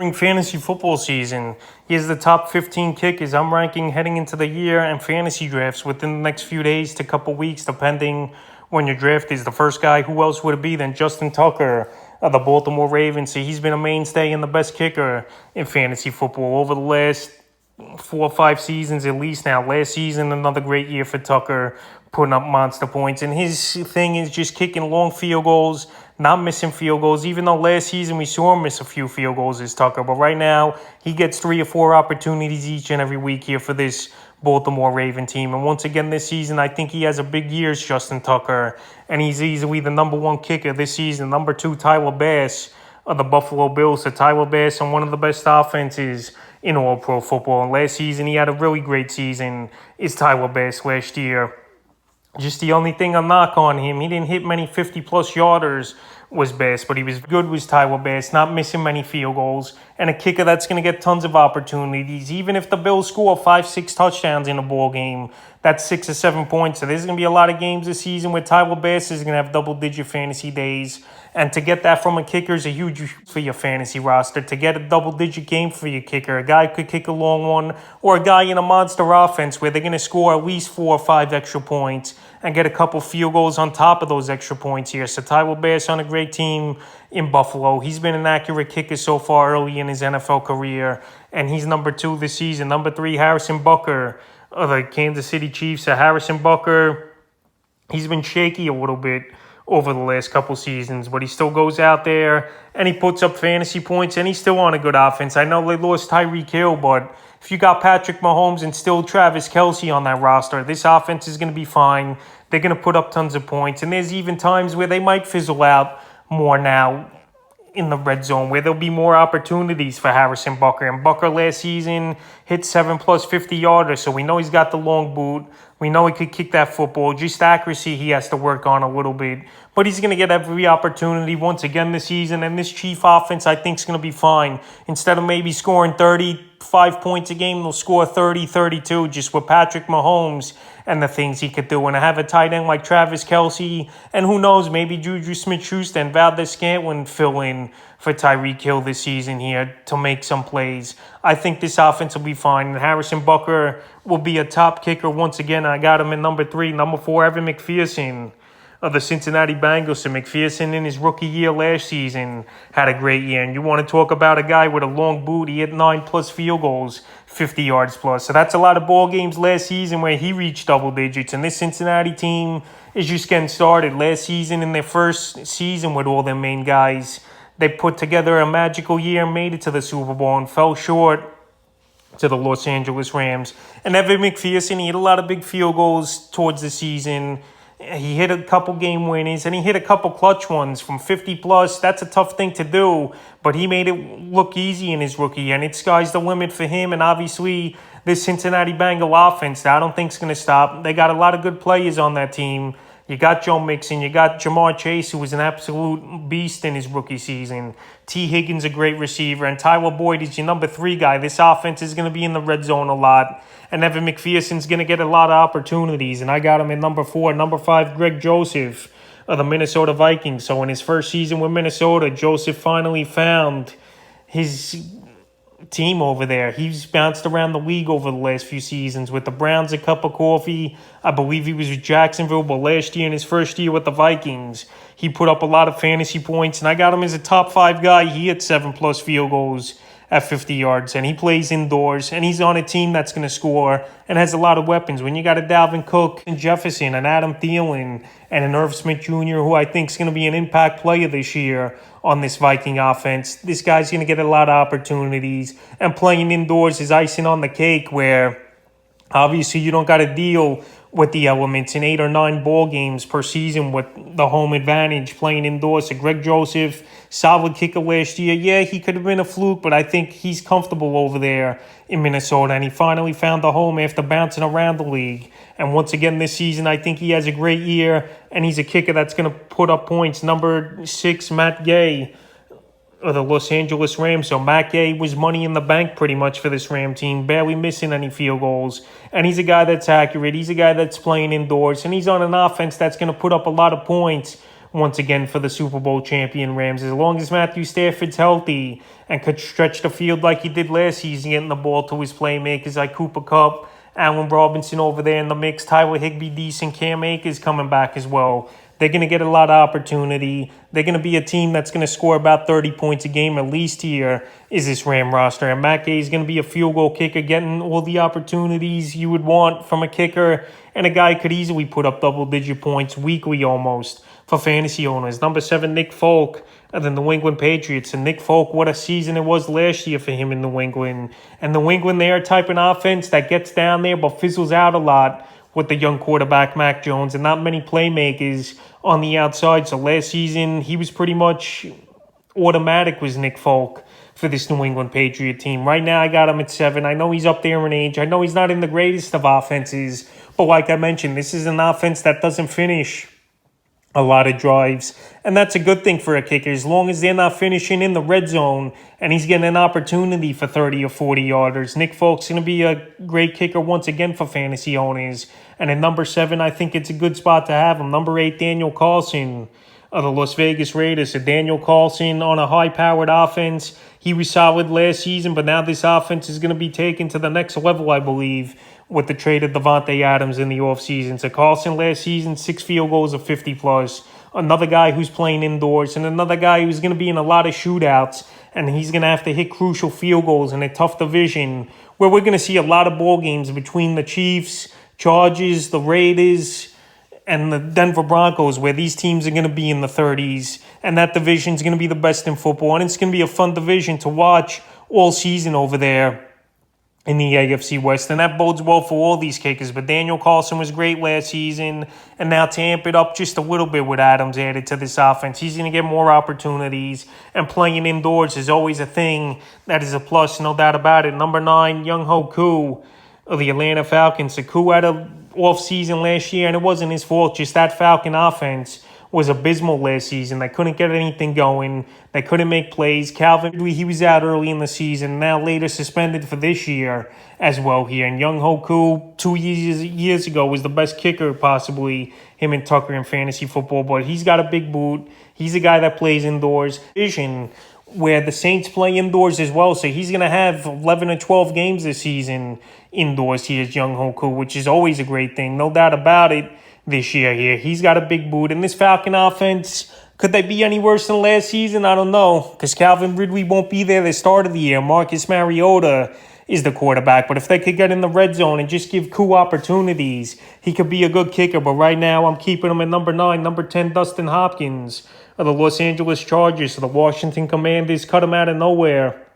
During fantasy football season, he has the top 15 kickers I'm ranking heading into the year and fantasy drafts within the next few days to couple weeks, depending when your draft is. The first guy, who else would it be than Justin Tucker of the Baltimore Ravens? So he's been a mainstay and the best kicker in fantasy football over the last 4 or 5 seasons at least now. Last season, another great year for Tucker, putting up monster points. And his thing is just kicking long field goals, not missing field goals, even though last season we saw him miss a few field goals as Tucker. But right now, he gets 3 or 4 opportunities each and every week here for this Baltimore Raven team. And once again this season, I think he has a big year, Justin Tucker. And he's easily the number 1 kicker this season. Number 2, Tyler Bass of the Buffalo Bills. So Tyler Bass on one of the best offenses in all pro football. And last season, he had a really great season, is Tyler Bass last year. Just the only thing I knock on him, he didn't hit many 50-plus yarders, was Bass, but he was good with Tyler Bass, not missing many field goals, and a kicker that's going to get tons of opportunities. Even if the Bills score 5-6 touchdowns in a ball game, that's 6 or 7 points. So there's going to be a lot of games this season where Tyler Bass is going to have double-digit fantasy days. And to get that from a kicker is a huge for your fantasy roster. To get a double-digit game for your kicker, a guy could kick a long one, or a guy in a monster offense where they're going to score at least 4 or 5 extra points and get a couple field goals on top of those extra points here. So Tyler Bass on a great team in Buffalo. He's been an accurate kicker so far early in his NFL career, and he's number 2 this season. Number 3, Harrison Butker of the Kansas City Chiefs. So Harrison Butker, he's been shaky a little bit over the last couple seasons, but he still goes out there and he puts up fantasy points, and he's still on a good offense. I know they lost Tyreek Hill, but if you got Patrick Mahomes and still Travis Kelce on that roster, this offense is going to be fine. They're going to put up tons of points, and there's even times where they might fizzle out more now in the red zone, where there'll be more opportunities for Harrison Butker. And Butker last season hit 7+ 50-yarders, so we know he's got the long boot. We know he could kick that football. Just accuracy he has to work on a little bit. But he's going to get every opportunity once again this season. And this Chief offense, I think, is going to be fine. Instead of maybe scoring 35 points a game, they'll score 30, 32, just with Patrick Mahomes and the things he could do. And I have a tight end like Travis Kelce, and who knows, maybe Juju Smith-Schuster and Valdez-Scantling fill in for Tyreek Hill this season here to make some plays. I think this offense will be fine. And Harrison Butker will be a top kicker once again. I got him in number 3. Number 4, Evan McPherson of the Cincinnati Bengals. So McPherson in his rookie year last season had a great year. And you want to talk about a guy with a long boot. He hit 9+ field goals, 50 yards plus. So that's a lot of ball games last season where he reached double digits. And this Cincinnati team is just getting started. Last season, in their first season with all their main guys, they put together a magical year and made it to the Super Bowl and fell short to the Los Angeles Rams. And Evan McPherson, he hit a lot of big field goals towards the season. He hit a couple game winners, and he hit a couple clutch ones from 50+. That's a tough thing to do, but he made it look easy in his rookie year, and it's sky's the limit for him. And obviously, this Cincinnati Bengal offense, I don't think is going to stop. They got a lot of good players on that team. You got Joe Mixon. You got Jamar Chase, who was an absolute beast in his rookie season. T. Higgins, a great receiver. And Tyler Boyd is your number 3 guy. This offense is going to be in the red zone a lot. And Evan McPherson's going to get a lot of opportunities. And I got him in number 4. Number 5, Greg Joseph of the Minnesota Vikings. So in his first season with Minnesota, Joseph finally found his team over there. He's bounced around the league over the last few seasons with the Browns, a cup of coffee. I believe he was with Jacksonville, but last year, in his first year with the Vikings, he put up a lot of fantasy points, and I got him as a top 5 guy. He hit 7+ field goals at 50 yards, and he plays indoors, and he's on a team that's going to score and has a lot of weapons. When you got a Dalvin Cook and Jefferson and Adam Thielen and an Irv Smith Jr., who I think is going to be an impact player this year on this Viking offense, this guy's going to get a lot of opportunities, and playing indoors is icing on the cake, where obviously you don't got to deal with the elements in 8 or 9 ball games per season with the home advantage playing indoors. So Greg Joseph, solid kicker last year. Yeah, he could have been a fluke, but I think he's comfortable over there in Minnesota, and he finally found a home after bouncing around the league. And once again this season, I think he has a great year, and he's a kicker that's going to put up points. Number 6, Matt Gay of the Los Angeles Rams. So Matt Gay was money in the bank pretty much for this Ram team, barely missing any field goals. And he's a guy that's accurate. He's a guy that's playing indoors, and he's on an offense that's going to put up a lot of points once again for the Super Bowl champion Rams. As long as Matthew Stafford's healthy and could stretch the field like he did last season, getting the ball to his playmakers like Cooper Kupp, Allen Robinson over there in the mix, Tyler Higbee decent, Cam Akers coming back as well. They're going to get a lot of opportunity. They're going to be a team that's going to score about 30 points a game at least here is this Ram roster. And Matt Gay is going to be a field goal kicker, getting all the opportunities you would want from a kicker. And a guy could easily put up double-digit points weekly almost for fantasy owners. Number 7, Nick Folk of the New England Patriots. And Nick Folk, what a season it was last year for him in New England. And New England, they are a type of offense that gets down there but fizzles out a lot with the young quarterback Mac Jones and not many playmakers on the outside. So last season, he was pretty much automatic, was Nick Folk, for this New England Patriot team. Right now, I got him at 7. I know he's up there in age. I know he's not in the greatest of offenses. But like I mentioned, this is an offense that doesn't finish a lot of drives. And that's a good thing for a kicker, as long as they're not finishing in the red zone and he's getting an opportunity for 30 or 40 yarders. Nick Folk's going to be a great kicker once again for fantasy owners. And at number 7, I think it's a good spot to have him. Number 8, Daniel Carlson of the Las Vegas Raiders. So Daniel Carlson on a high-powered offense. He was solid last season, but now this offense is going to be taken to the next level, I believe, with the trade of Devontae Adams in the offseason. So Carlson last season, 6 field goals of 50+. Another guy who's playing indoors, and another guy who's going to be in a lot of shootouts, and he's going to have to hit crucial field goals in a tough division where we're going to see a lot of ball games between the Chiefs, Chargers, the Raiders, and the Denver Broncos, where these teams are going to be in the 30s, and that division is going to be the best in football, and it's going to be a fun division to watch all season over there in the AFC West, and that bodes well for all these kickers. But Daniel Carlson was great last season, and now to amp it up just a little bit with Adams added to this offense, he's going to get more opportunities, and playing indoors is always a thing that is a plus, no doubt about it. Number 9, Young-Ho Koo of the Atlanta Falcons. So Koo had an off-season last year, and it wasn't his fault, just that Falcon offense was abysmal last season. They couldn't get anything going. They couldn't make plays. Calvin Ridley, he was out early in the season, now later suspended for this year as well here. And Young-Ho Koo, 2 years ago, was the best kicker possibly, him and Tucker in fantasy football. But he's got a big boot. He's a guy that plays indoors. Vision where the Saints play indoors as well. So he's going to have 11 or 12 games this season indoors here as Young-Ho Koo, which is always a great thing. No doubt about it. This year here, he's got a big boot. And this Falcon offense, could they be any worse than last season? I don't know, because Calvin Ridley won't be there the start of the year. Marcus Mariota is the quarterback. But if they could get in the red zone and just give Koo opportunities, he could be a good kicker. But right now, I'm keeping him at number 9. Number 10, Dustin Hopkins of the Los Angeles Chargers. So the Washington Commanders cut him out of nowhere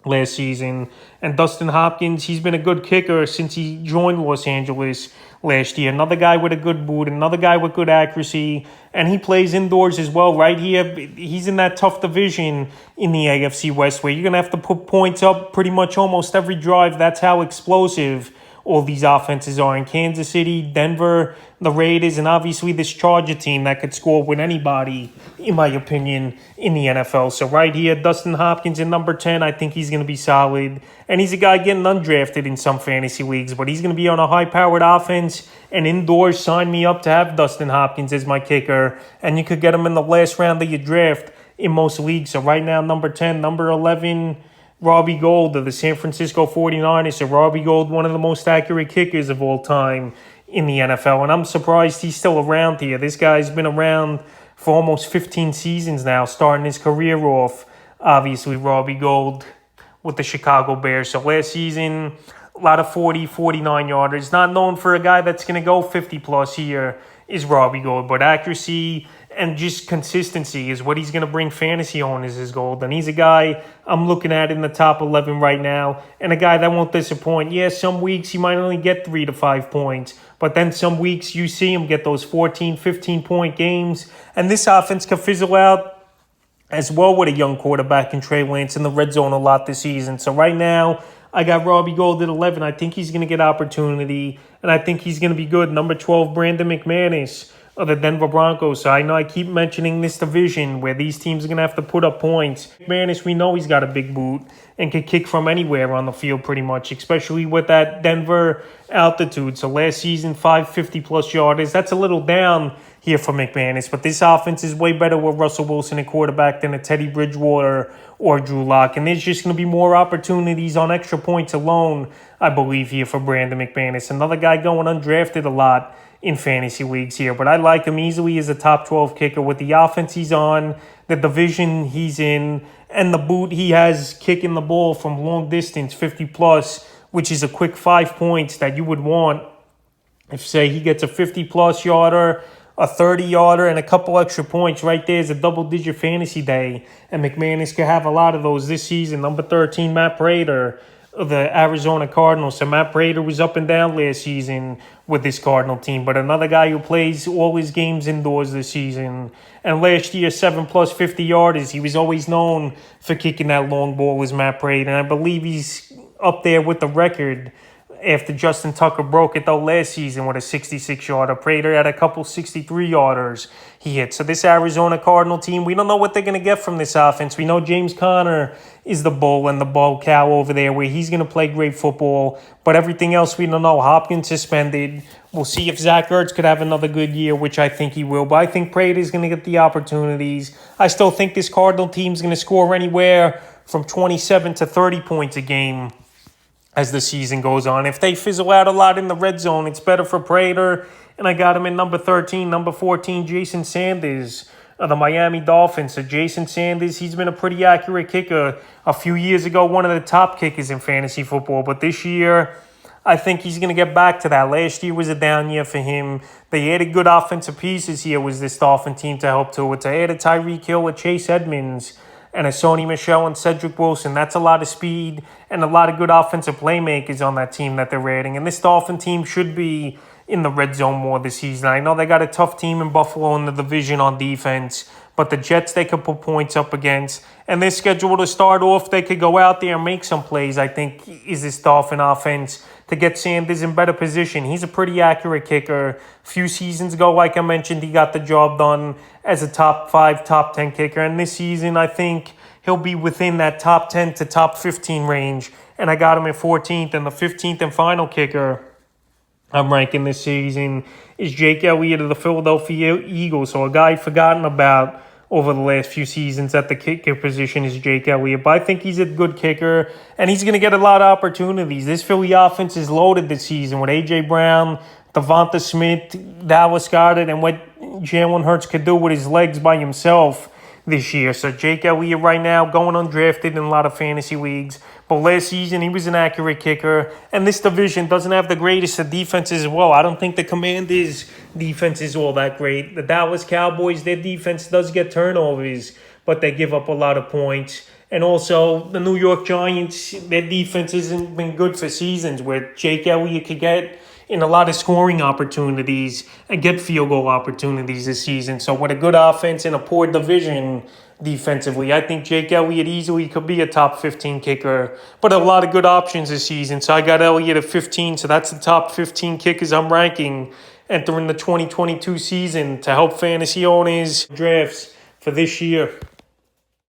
last season. And Dustin Hopkins, he's been a good kicker since he joined Los Angeles last year. Another guy with a good boot, another guy with good accuracy, and he plays indoors as well. Right here, he's in that tough division in the AFC West where you're going to have to put points up pretty much almost every drive. That's how explosive all these offenses are in Kansas City, Denver, the Raiders, and obviously this Charger team that could score with anybody, in my opinion, in the NFL. So right here, Dustin Hopkins in number 10, I think he's going to be solid. And he's a guy getting undrafted in some fantasy leagues, but he's going to be on a high-powered offense. And indoors, sign me up to have Dustin Hopkins as my kicker. And you could get him in the last round of your draft in most leagues. So right now, number 10, number 11, Robbie Gould of the San Francisco 49ers. So Robbie Gould, one of the most accurate kickers of all time in the NFL. And I'm surprised he's still around here. This guy's been around for almost 15 seasons now, starting his career off, obviously, Robbie Gould with the Chicago Bears. So last season, a lot of 40, 49-yarders. Not known for a guy that's going to go 50-plus here is Robbie Gould. But accuracy and just consistency is what he's going to bring fantasy owners as Gold. And he's a guy I'm looking at in the top 11 right now, and a guy that won't disappoint. Yeah, some weeks he might only get 3 to 5 points, but then some weeks you see him get those 14, 15-point games. And this offense can fizzle out as well with a young quarterback in Trey Lance in the red zone a lot this season. So right now, I got Robbie Gould at 11. I think he's going to get opportunity, and I think he's going to be good. Number 12, Brandon McManus of the Denver Broncos. So I know I keep mentioning this division where these teams are going to have to put up points. McManus, we know he's got a big boot and can kick from anywhere on the field pretty much, especially with that Denver altitude. So last season, 550-plus yarders. That's a little down here for McManus. But this offense is way better with Russell Wilson at quarterback than a Teddy Bridgewater or Drew Lock. And there's just going to be more opportunities on extra points alone, I believe, here for Brandon McManus. Another guy going undrafted a lot in fantasy leagues here. But I like him easily as a top 12 kicker with the offense he's on, the division he's in, and the boot he has kicking the ball from long distance, 50+, which is a quick 5 points that you would want if, say, he gets a 50+ yarder, a 30-yarder, and a couple extra points. Right there is a double-digit fantasy day, and McManus could have a lot of those this season. Number 13, Matt PRATER of the Arizona Cardinals. So Matt PRATER was up and down last season with this Cardinal team, but another guy who plays all his games indoors this season. And last year, 7+ 50-yarders. He was always known for kicking that long ball, was Matt PRATER, and I believe he's up there with the record after Justin Tucker broke it, though, last season with a 66-yarder. PRATER had a couple 63-yarders he hit. So this Arizona Cardinal team, we don't know what they're going to get from this offense. We know James Conner is the bull and the ball cow over there where he's going to play great football. But everything else we don't know. Hopkins suspended. We'll see if Zach Ertz could have another good year, which I think he will. But I think PRATER is going to get the opportunities. I still think this Cardinal team is going to score anywhere from 27 to 30 points a game as the season goes on. If they fizzle out a lot in the red zone, it's better for PRATER. And I got him in number 13. Number 14, Jason Sanders of the Miami Dolphins. So Jason Sanders, he's been a pretty accurate kicker. A few years ago, one of the top kickers in fantasy football. But this year, I think he's going to get back to that. Last year was a down year for him. They added good offensive pieces here with this Dolphin team to help to it. They added Tyreek Hill with Chase Edmonds and a Sony Michel and Cedric Wilson. That's a lot of speed and a lot of good offensive playmakers on that team that they're adding. And this Dolphin team should be in the red zone more this season. I know they got a tough team in Buffalo in the division on defense, but the Jets they could put points up against. And they're scheduled to start off. They could go out there and make some plays, I think, is this Dolphin offense to get Sanders in better position. He's a pretty accurate kicker. A few seasons ago, like I mentioned, he got the job done as a top 5, top 10 kicker. And this season, I think he'll be within that top 10 to top 15 range. And I got him at 14th. And the 15th and final kicker I'm ranking this season is Jake Elliott of the Philadelphia Eagles. So a guy forgotten about over the last few seasons at the kicker position is Jake Elliott. But I think he's a good kicker, and he's going to get a lot of opportunities. This Philly offense is loaded this season with A.J. Brown, Devonta Smith, Dallas Goedert, and what Jalen Hurts could do with his legs by himself this year. So Jake Elliott right now going undrafted in a lot of fantasy leagues. But last season, he was an accurate kicker. And this division doesn't have the greatest of defenses as well. I don't think the Commanders' defense is all that great. The Dallas Cowboys, their defense does get turnovers, but they give up a lot of points. And also, the New York Giants, their defense hasn't been good for seasons where Jake Elliott could get in a lot of scoring opportunities and get field goal opportunities this season. So with a good offense and a poor division defensively, I think Jake Elliott easily could be a top 15 kicker, but a lot of good options this season. So I got Elliott at 15, so that's the top 15 kickers I'm ranking entering the 2022 season to help fantasy owners drafts for this year.